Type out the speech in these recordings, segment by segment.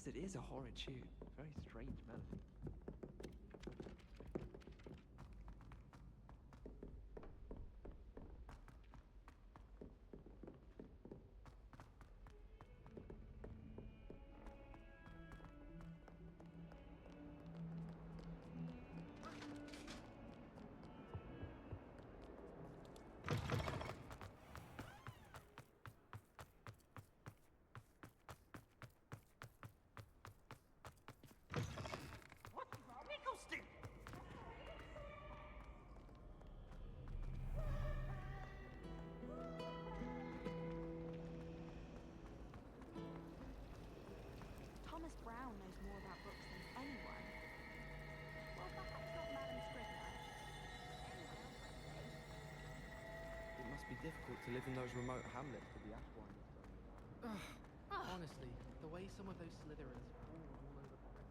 honest, it is a horrid tune. Very strange melody. Thomas Brown knows more about books than anyone. Well, perhaps not Madam Scrivener. It must be difficult to live in those remote hamlets with the Ashwinders going around. Honestly, the way some of those Slytherins fall all over the place.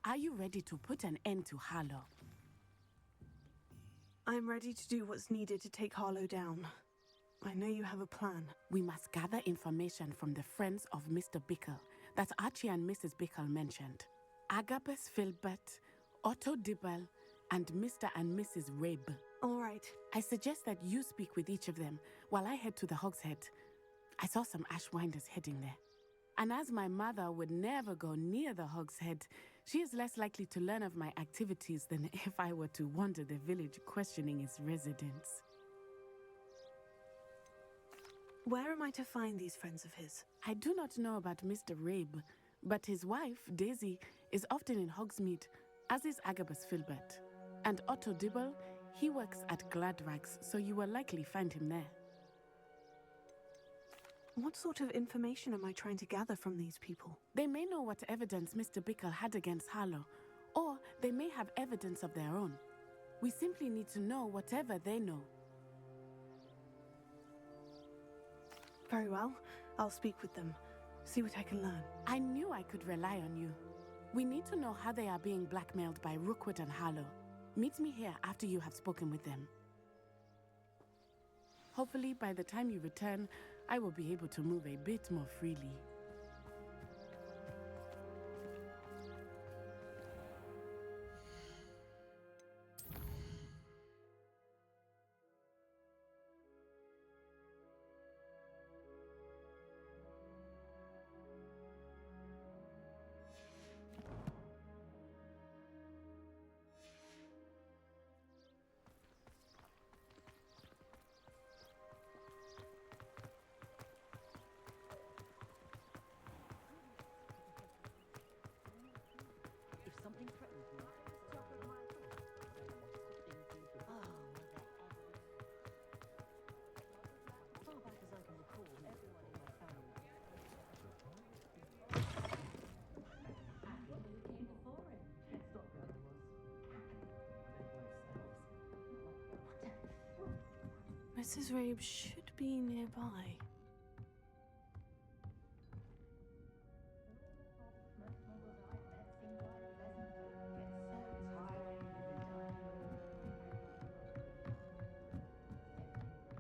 Are you ready to put an end to Harlow? I'm ready to do what's needed to take Harlow down. I know you have a plan. We must gather information from the friends of Mr. Bickle that Archie and Mrs. Bickle mentioned. Agabus Filbert, Otto Dibble, and Mr. and Mrs. Rabe. All right. I suggest that you speak with each of them while I head to the Hogshead. I saw some Ashwinders heading there. And as my mother would never go near the Hogshead, she is less likely to learn of my activities than if I were to wander the village questioning its residents. Where am I to find these friends of his? I do not know about Mr. Rabe, but his wife, Daisy, is often in Hogsmeade, as is Agabus Filbert. And Otto Dibble, he works at Gladrags, so you will likely find him there. What sort of information am I trying to gather from these people? They may know what evidence Mr. Bickle had against Harlow, or they may have evidence of their own. We simply need to know whatever they know. Very well. I'll speak with them. See what I can learn. I knew I could rely on you. We need to know how they are being blackmailed by Rookwood and Harlow. Meet me here after you have spoken with them. Hopefully, by the time you return, I will be able to move a bit more freely. If something threatens me, far back as I can recall, everyone in my family. Who came before him? Mrs. Rabe should be nearby.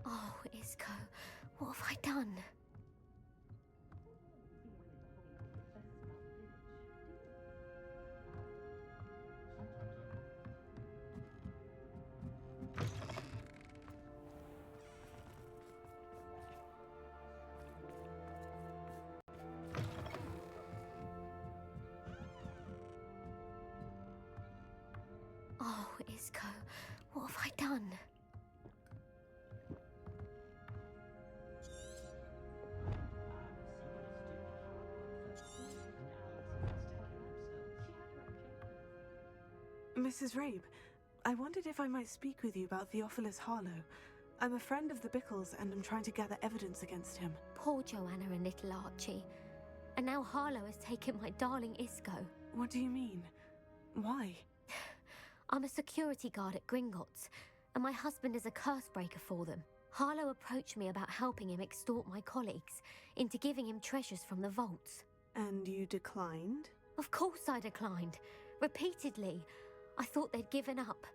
Oh, Isco, what have I done? Oh, Isco, what have I done? Mrs. Rabe, I wondered if I might speak with you about Theophilus Harlow. I'm a friend of the Bickles and I'm trying to gather evidence against him. Poor Joanna and little Archie. And now Harlow has taken my darling Isco. What do you mean? Why? I'm a security guard at Gringotts, and my husband is a curse breaker for them. Harlow approached me about helping him extort my colleagues into giving him treasures from the vaults. And you declined? Of course I declined. Repeatedly. I thought they'd given up,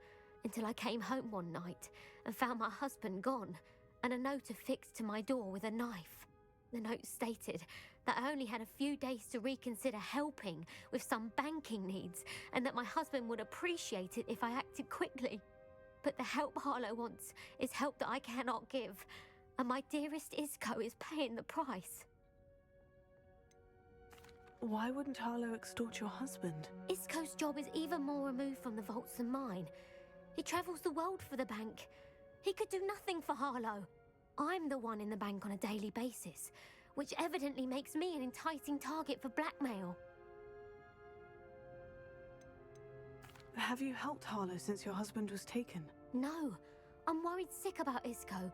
until I came home one night and found my husband gone, and a note affixed to my door with a knife. The note stated that I only had a few days to reconsider helping with some banking needs, and that my husband would appreciate it if I acted quickly. But the help Harlow wants is help that I cannot give, and my dearest Isco is paying the price. Why wouldn't Harlow extort your husband? Isco's job is even more removed from the vaults than mine. He travels the world for the bank. He could do nothing for Harlow. I'm the one in the bank on a daily basis, which evidently makes me an enticing target for blackmail. Have you helped Harlow since your husband was taken? No, I'm worried sick about Isco,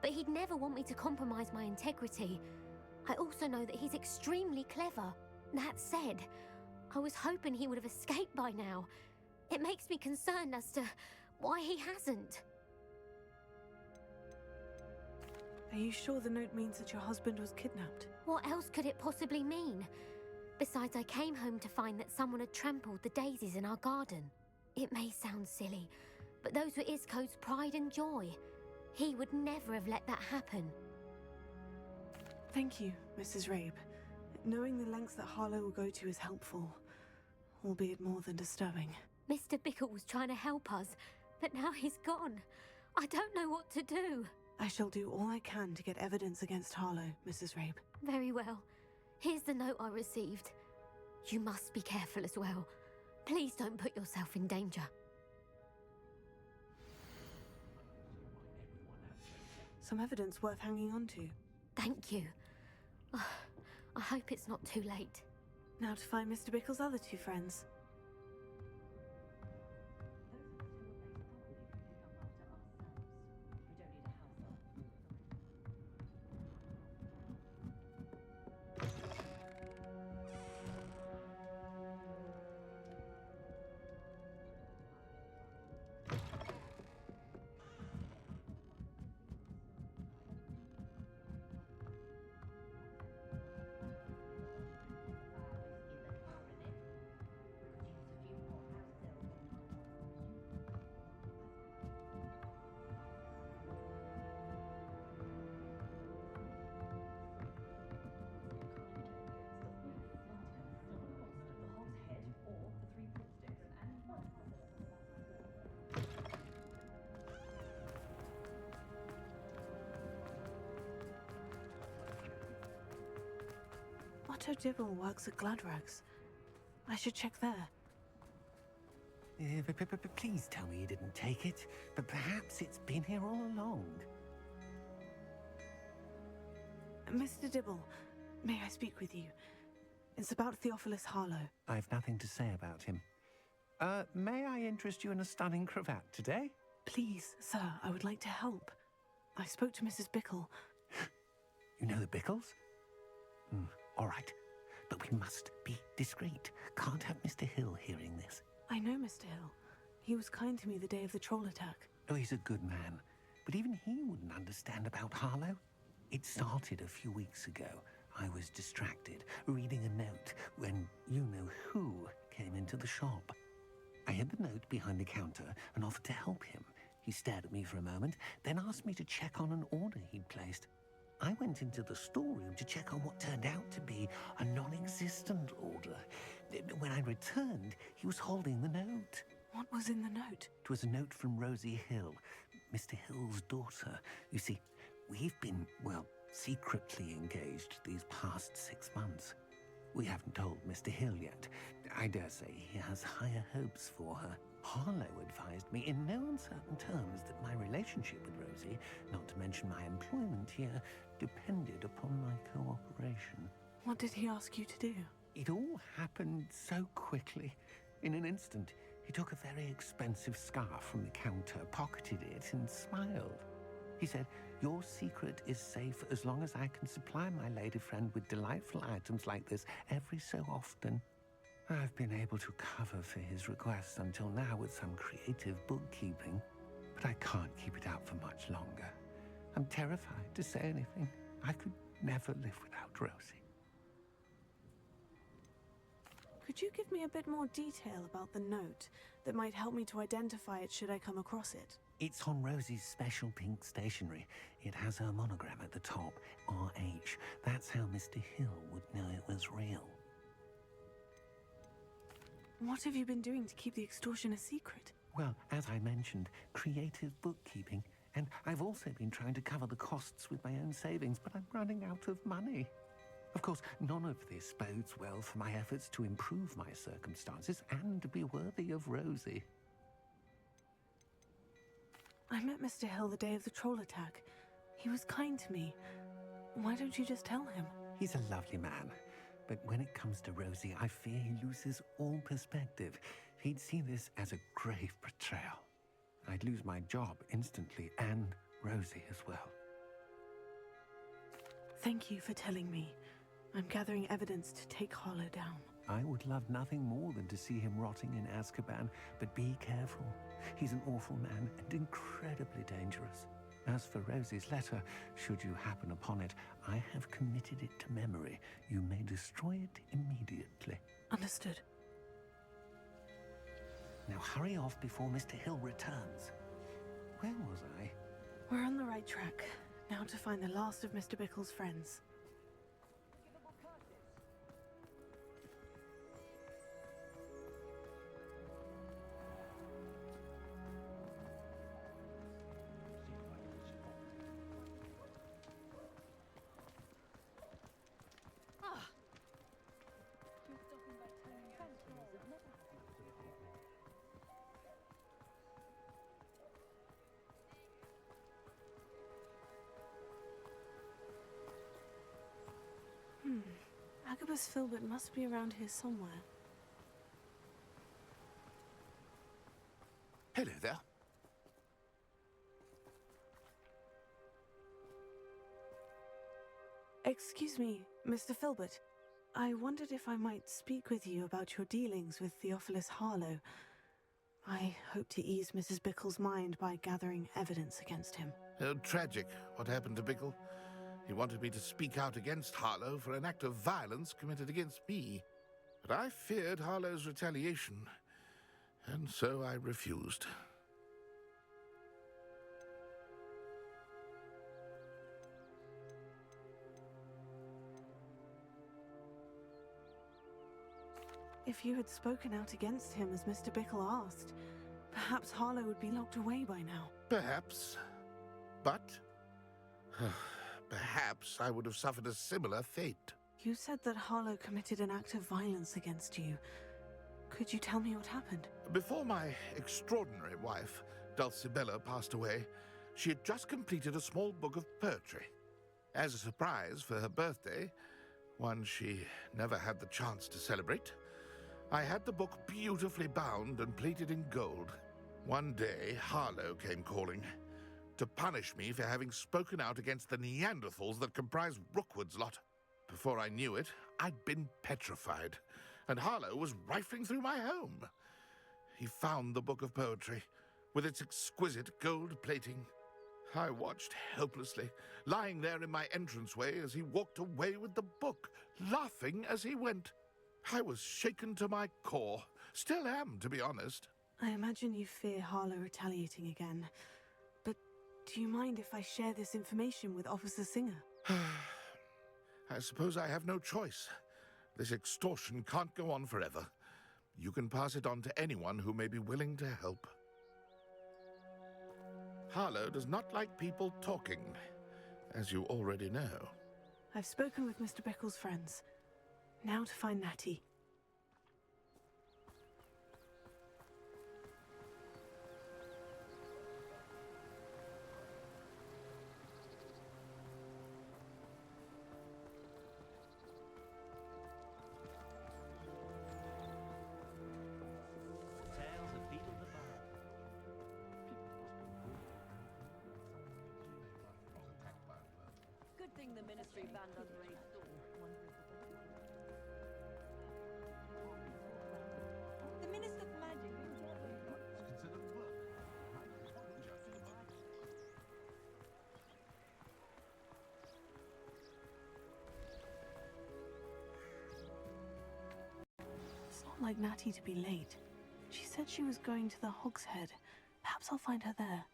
but he'd never want me to compromise my integrity. I also know that he's extremely clever. That said, I was hoping he would have escaped by now. It makes me concerned as to why he hasn't. Are you sure the note means that your husband was kidnapped? What else could it possibly mean? Besides, I came home to find that someone had trampled the daisies in our garden. It may sound silly, but those were Isco's pride and joy. He would never have let that happen. Thank you, Mrs. Rabe. Knowing the lengths that Harlow will go to is helpful, albeit more than disturbing. Mr. Bickle was trying to help us, but now he's gone. I don't know what to do. I shall do all I can to get evidence against Harlow, Mrs. Rabe. Very well. Here's the note I received. You must be careful as well. Please don't put yourself in danger. Some evidence worth hanging on to. Thank you. I hope it's not too late. Now to find Mr. Bickle's other two friends. Otto Dibble works at Gladrags. I should check there. Please tell me you didn't take it, but perhaps it's been here all along. Mr. Dibble, may I speak with you? It's about Theophilus Harlow. I've nothing to say about him. May I interest you in a stunning cravat today? Please, sir, I would like to help. I spoke to Mrs. Bickle. You know the Bickles? All right, but we must be discreet. Can't have Mr. Hill hearing this. I know Mr. Hill. He was kind to me the day of the troll attack. Oh, he's a good man, but even he wouldn't understand about Harlow. It started a few weeks ago. I was distracted, reading a note, when you-know-who came into the shop. I hid the note behind the counter and offered to help him. He stared at me for a moment, then asked me to check on an order he'd placed. I went into the storeroom to check on what turned out to be a non-existent order. When I returned, he was holding the note. What was in the note? It was a note from Rosie Hill, Mr. Hill's daughter. You see, we've been, well, secretly engaged these past 6 months. We haven't told Mr. Hill yet. I dare say he has higher hopes for her. Harlow advised me in no uncertain terms that my relationship with Rosie, not to mention my employment here, depended upon my cooperation. What did he ask you to do? It all happened so quickly. In an instant, he took a very expensive scarf from the counter, pocketed it, and smiled. He said, "Your secret is safe as long as I can supply my lady friend with delightful items like this every so often." I've been able to cover for his requests until now with some creative bookkeeping, but I can't keep it out for much longer. I'm terrified to say anything. I could never live without Rosie. Could you give me a bit more detail about the note that might help me to identify it should I come across it? It's on Rosie's special pink stationery. It has her monogram at the top, RH. That's how Mr. Hill would know it was real. What have you been doing to keep the extortion a secret? Well, as I mentioned, creative bookkeeping. And I've also been trying to cover the costs with my own savings, but I'm running out of money. Of course, none of this bodes well for my efforts to improve my circumstances and to be worthy of Rosie. I met Mr. Hill the day of the troll attack. He was kind to me. Why don't you just tell him? He's a lovely man. But when it comes to Rosie, I fear he loses all perspective. He'd see this as a grave betrayal. I'd lose my job instantly, and Rosie as well. Thank you for telling me. I'm gathering evidence to take Harlow down. I would love nothing more than to see him rotting in Azkaban, but be careful. He's an awful man and incredibly dangerous. As for Rosie's letter, should you happen upon it, I have committed it to memory. You may destroy it immediately. Understood. Now hurry off before Mr. Hill returns. Where was I? We're on the right track. Now to find the last of Mr. Bickle's friends. Agabus Filbert must be around here somewhere. Hello there. Excuse me, Mr. Filbert. I wondered if I might speak with you about your dealings with Theophilus Harlow. I hope to ease Mrs. Bickle's mind by gathering evidence against him. Oh, tragic what happened to Bickle. He wanted me to speak out against Harlow for an act of violence committed against me. But I feared Harlow's retaliation, and so I refused. If you had spoken out against him as Mr. Bickle asked, perhaps Harlow would be locked away by now. Perhaps. But perhaps I would have suffered a similar fate. You said that Harlow committed an act of violence against you. Could you tell me what happened? Before my extraordinary wife, Dulcibella, passed away, she had just completed a small book of poetry. As a surprise for her birthday, one she never had the chance to celebrate, I had the book beautifully bound and plated in gold. One day, Harlow came calling to punish me for having spoken out against the Neanderthals that comprise Rookwood's lot. Before I knew it, I'd been petrified, and Harlow was rifling through my home. He found the book of poetry, with its exquisite gold plating. I watched helplessly, lying there in my entranceway as he walked away with the book, laughing as he went. I was shaken to my core. Still am, to be honest. I imagine you fear Harlow retaliating again. But do you mind if I share this information with Officer Singer? I suppose I have no choice. This extortion can't go on forever. You can pass it on to anyone who may be willing to help. Harlow does not like people talking, as you already know. I've spoken with Mr. Bickle's friends. Now to find Natty. Tales of Beetle the Bard. Good thing the Ministry ban underage The Minister for Magic. It's not like Natty to be late. She said she was going to the Hog's Head. Perhaps I'll find her there.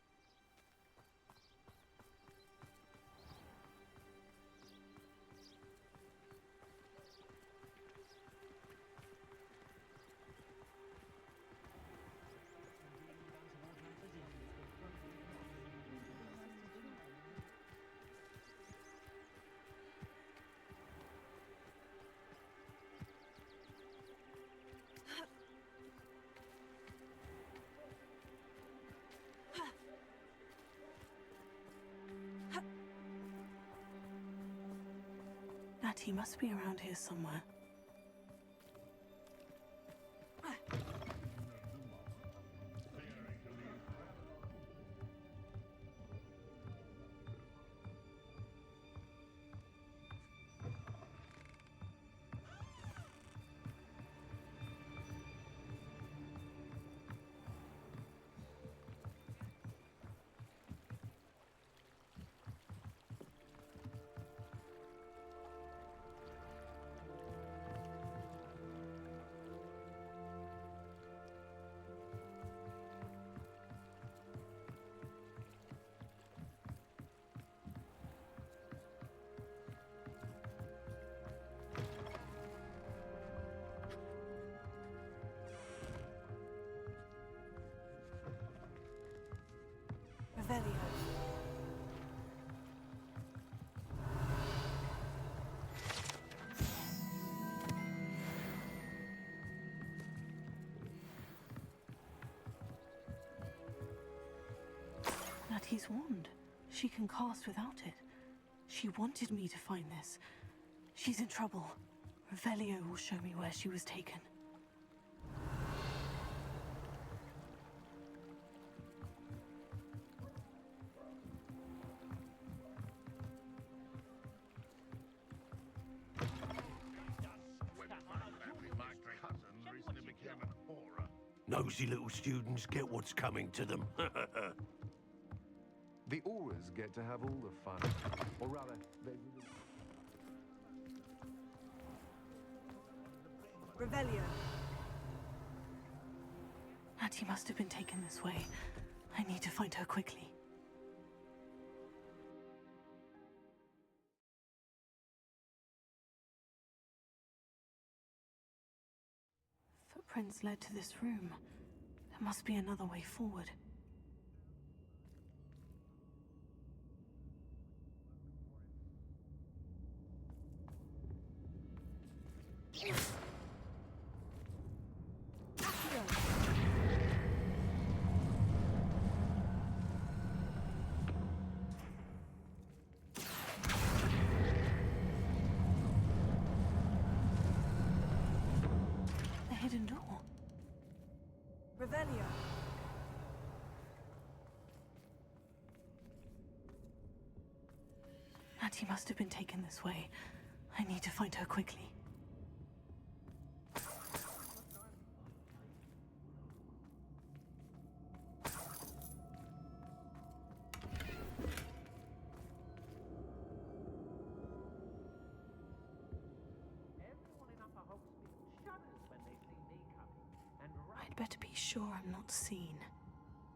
Natty must be around here somewhere. Revelio. Natty's wand. She can cast without it. She wanted me to find this. She's in trouble. Revelio will show me where she was taken. Nosy little students get what's coming to them. The Auras get to have all the fun. Or rather, they... Revelio. Natty must have been taken this way. I need to find her quickly. Footprints led to this room. There must be another way forward. The hidden door. Revelio. Natty must have been taken this way. I need to find her quickly. be sure I'm not seen. The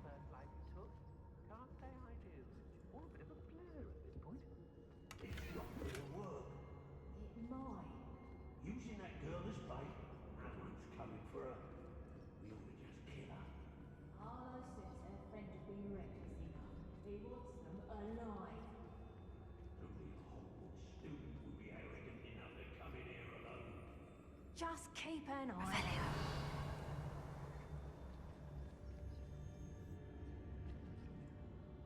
first life you took? Can't say I do. All a bit of a blur at this point. It's not gonna work. It might. Using that girl as bait, no one's coming for her. We ought to just kill her. Harlow says her friend has been reckless enough. He wants them alive. Only a Hogwarts student would be arrogant enough to come in here alone. Just keep an eye.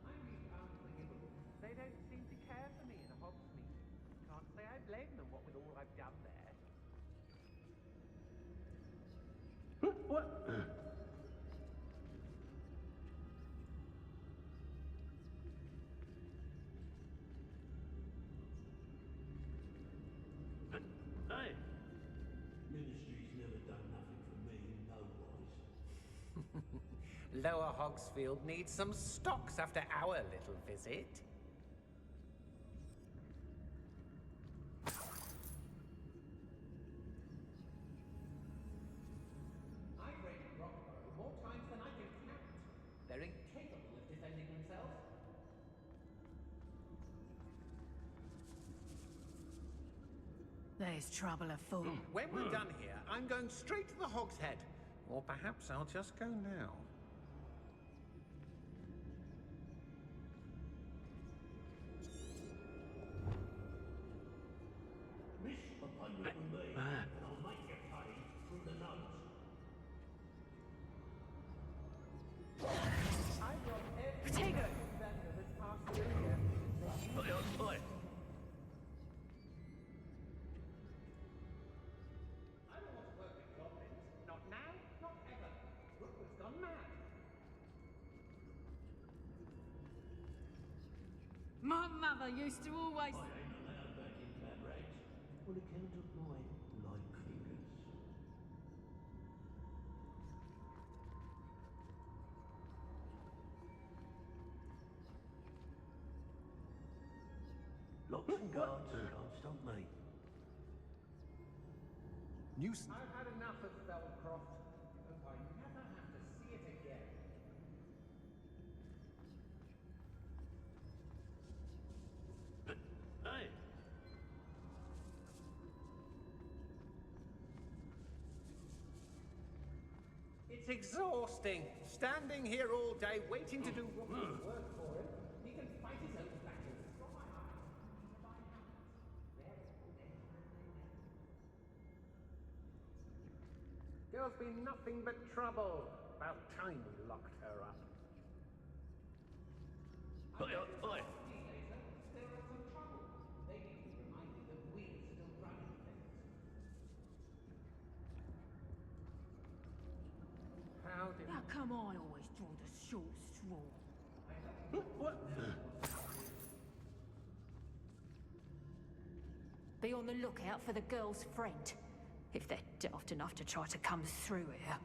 I'm really unforgivable. They don't seem to care for me in Hogsmeade. Can't say I blame them, what with all I've done there. What? Hey! Ministry's never done nothing for me, no-wise. Lower Hogsfield needs some stocks after our little visit. I've raided Rockborough more times than I can count. They're incapable of defending themselves. There's trouble afoot. When we're done here, I'm going straight to the Hog's Head. Or perhaps I'll just go now. Miss appointment with me, and I'll make you pay through the nose. I've got every Potato! vendor that's passed through here. Oi. I don't want to work with goblins. Not now, not ever. Rookwood's gone mad. My mother used to always. I ain't allowed back in bad rags on account of my light fingers. Locks and guards can't stop me. I've had enough of Belcroft. Hope I never have to see it again. Hey! It's exhausting. Standing here all day waiting to do Rookwood's work for him. He can fight his own battles. From my eyes, even by hands. Girl's been nothing but trouble. About time we locked her up. Oi! There are some trouble. They need to be reminded that we're still running things. How did How come I always draw the short straw? What? Be on the lookout for the girl's friend. If they're daft enough to try to come through here.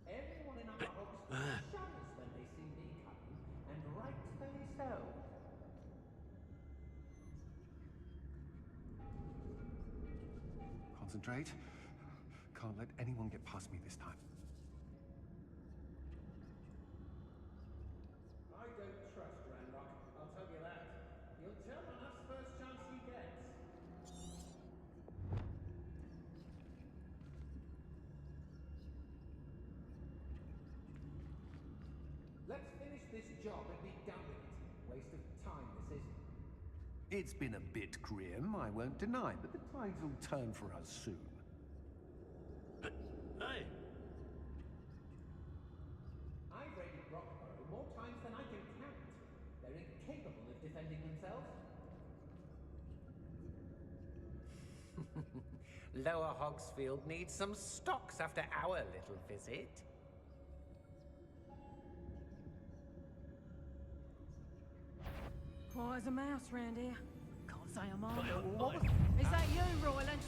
everyone in our Hogsmeade shudders when they see me coming, and rightfully so. Concentrate. Can't let anyone get past me this time. I don't trust Ranrock, I'll tell you that. He'll turn on us first chance he gets. Let's finish this job and be done with it. Waste of time, this is. It's been a bit grim, I won't deny, but the tides will turn for us soon. Hey! I've raided Rockborough more times than I can count. They're incapable of defending themselves. Lower Hogsfield needs some stocks after our little visit. Quiet as a mouse round here. Can't say I'm on. What was... Is that you, Royland?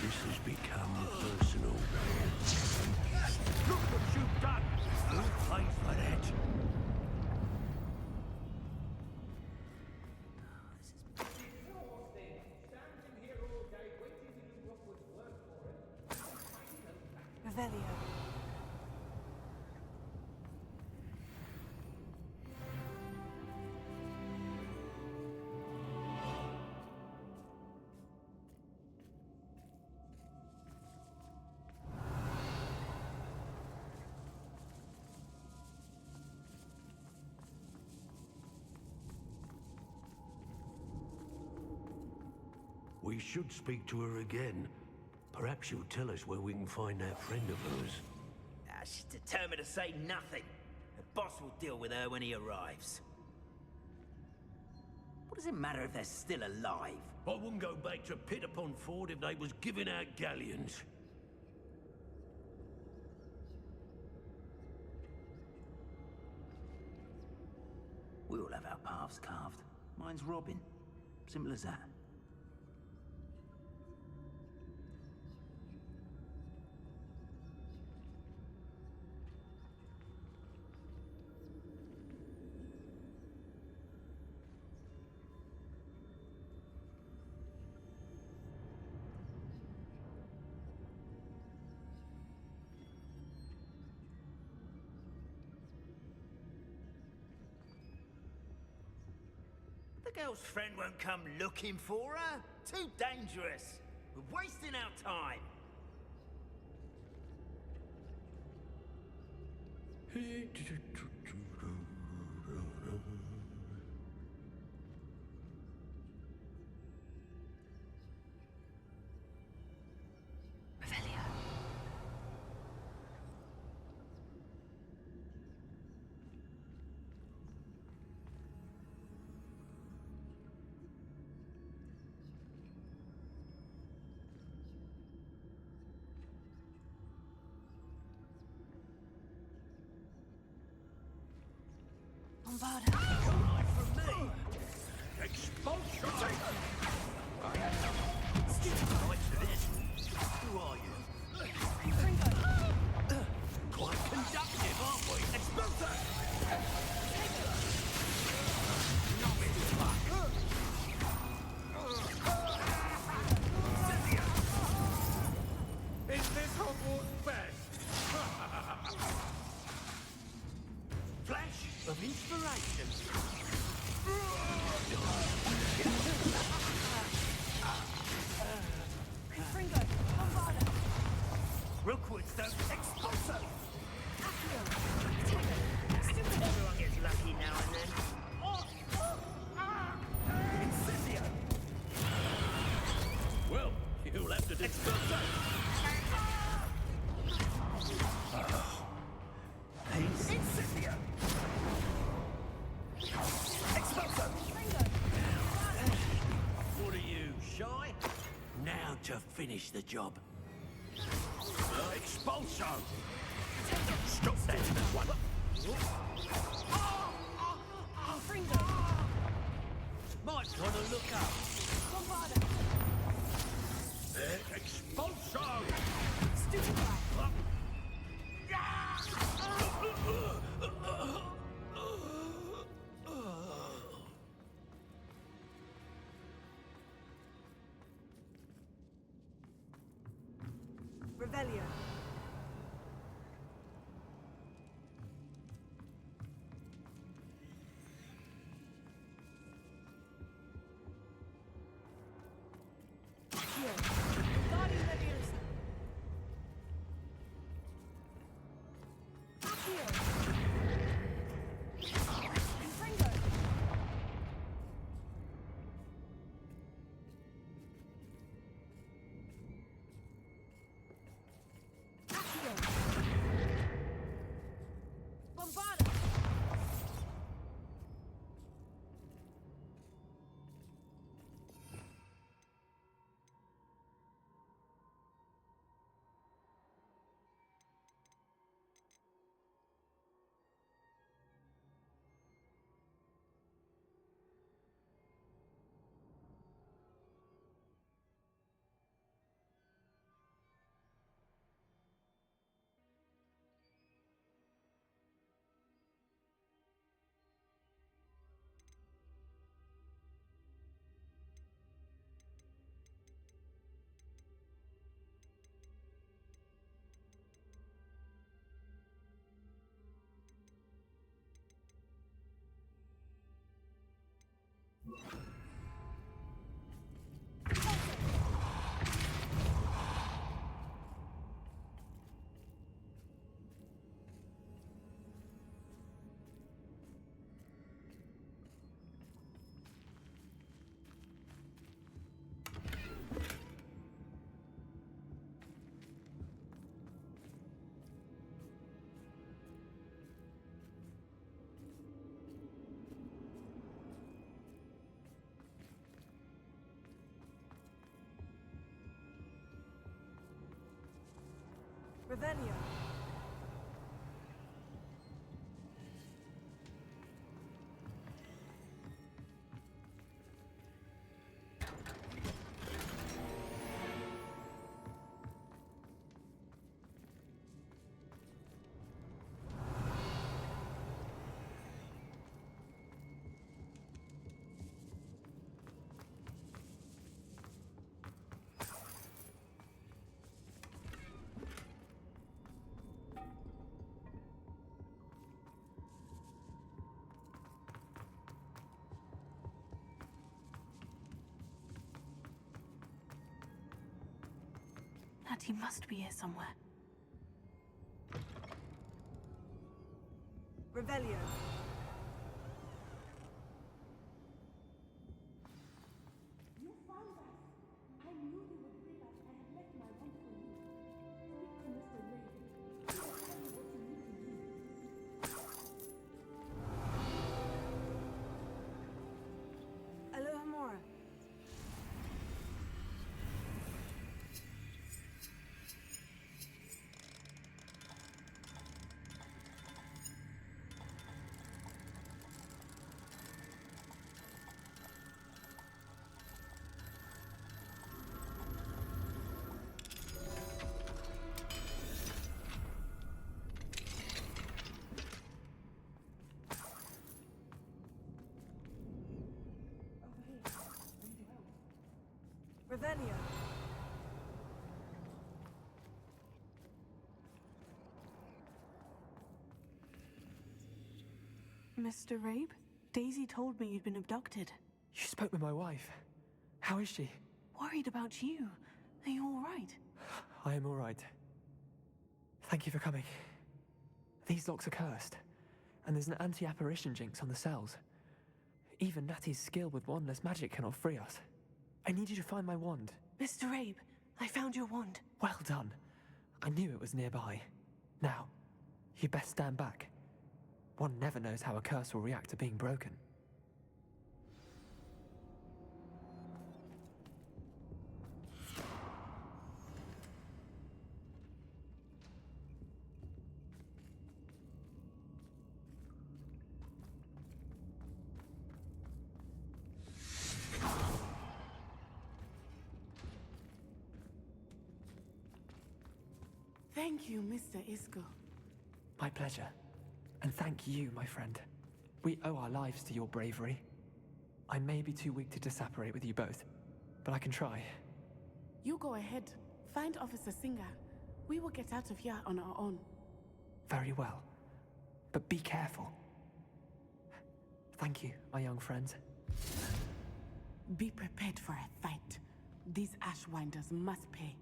This has become personal. Revelio. We should speak to her again. Perhaps she'll tell us where we can find that friend of hers. She's determined to say nothing. The boss will deal with her when he arrives. What does it matter if they're still alive? I wouldn't go back to Pit upon Ford if they was giving out galleons. We all have our paths carved. Mine's Robin. Simple as that. The girl's friend won't come looking for her. Too dangerous. We're wasting our time. Is this Hogwarts best? Flash of inspiration. shy. Now to finish the job. Expulso! Stop that one! Might want to look up. Expulso! Stupid guy. Revelio. Revelio. He must be here somewhere. Revelio. You found us. I knew you would bring us. I had left my wand for you. Speak to Mr. Ray. He will tell you what you need to do. Alohomora. Revelio. Mr. Rabe? Daisy told me you'd been abducted. You spoke with my wife. How is she? Worried about you. Are you all right? I am all right. Thank you for coming. These locks are cursed, and there's an anti-apparition jinx on the cells. Even Natty's skill with wandless magic cannot free us. I need you to find my wand. Mr. Rabe, I found your wand. Well done. I knew it was nearby. Now, you best stand back. One never knows how a curse will react to being broken. Thank you, Mr. Isco. My pleasure. And thank you, my friend. We owe our lives to your bravery. I may be too weak to disapparate with you both, but I can try. You go ahead. Find Officer Singer. We will get out of here on our own. Very well. But be careful. Thank you, my young friends. Be prepared for a fight. These Ashwinders must pay.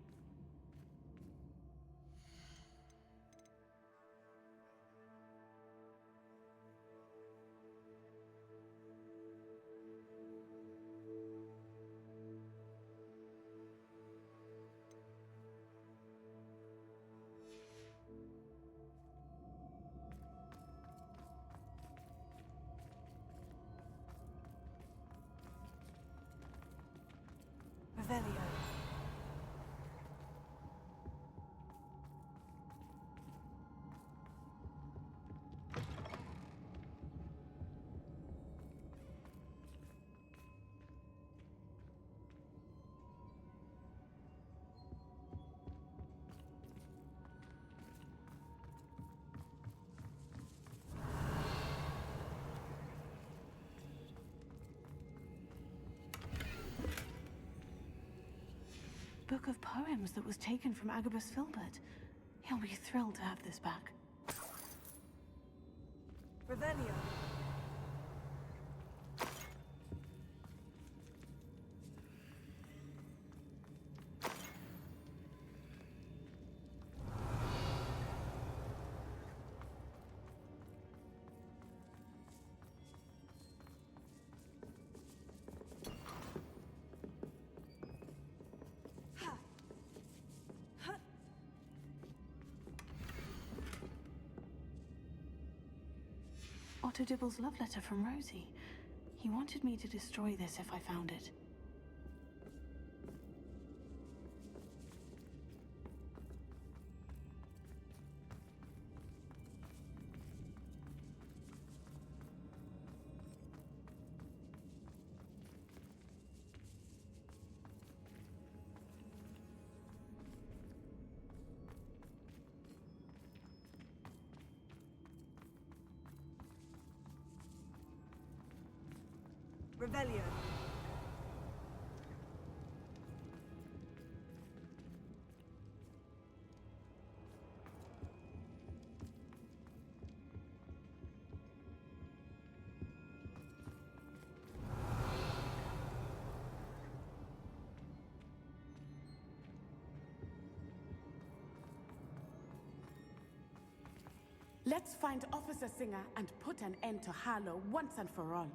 Revelio. Book of poems that was taken from Agabus Filbert. He'll be thrilled to have this back. Revelio. Otto Dibble's love letter from Rosie. He wanted me to destroy this if I found it. Revelio. Let's find Officer Singer and put an end to Harlow once and for all.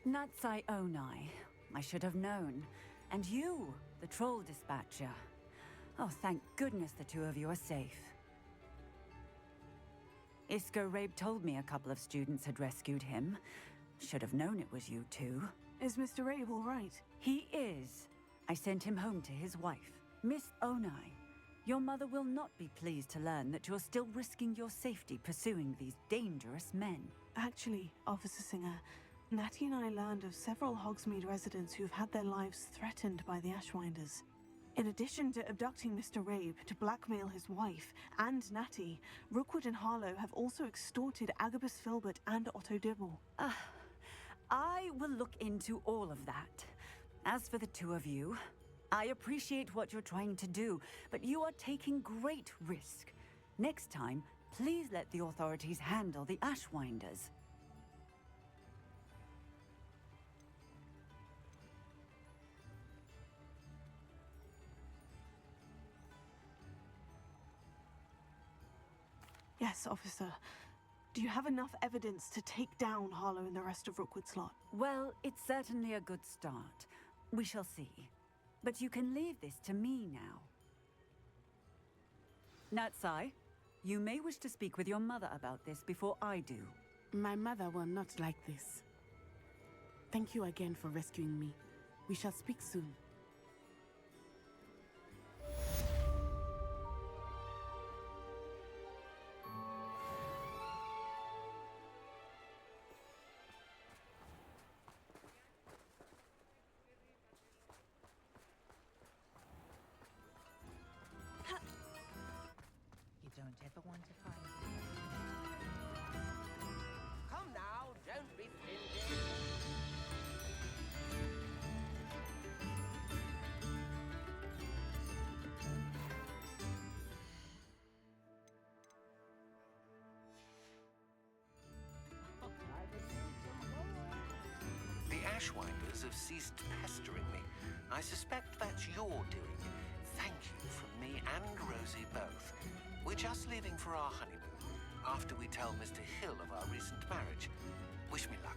Natsai Onai. I should have known. And you, the troll dispatcher. Oh, thank goodness the two of you are safe. Isco Rabe told me a couple of students had rescued him. Should have known it was you two. Is Mr. Rabe all right? He is. I sent him home to his wife, Miss Onai. Your mother will not be pleased to learn that you're still risking your safety pursuing these dangerous men. Actually, Officer Singer, Natty and I learned of several Hogsmeade residents who've had their lives threatened by the Ashwinders. In addition to abducting Mr. Rabe to blackmail his wife and Natty, Rookwood and Harlow have also extorted Agabus Filbert and Otto Dibble. I will look into all of that. As for the two of you, I appreciate what you're trying to do, but you are taking great risk. Next time, please let the authorities handle the Ashwinders. Yes, officer. Do you have enough evidence to take down Harlow and the rest of Rookwood's lot? Well, it's certainly a good start. We shall see. But you can leave this to me now. Natsai, you may wish to speak with your mother about this before I do. My mother will not like this. Thank you again for rescuing me. We shall speak soon. You don't ever want to find me. Come now, don't be stingy. The Ashwinders have ceased pestering me. I suspect that's your doing. Thank you from me and Rosie both. We're just leaving for our honeymoon, after we tell Mr. Hill of our recent marriage. Wish me luck.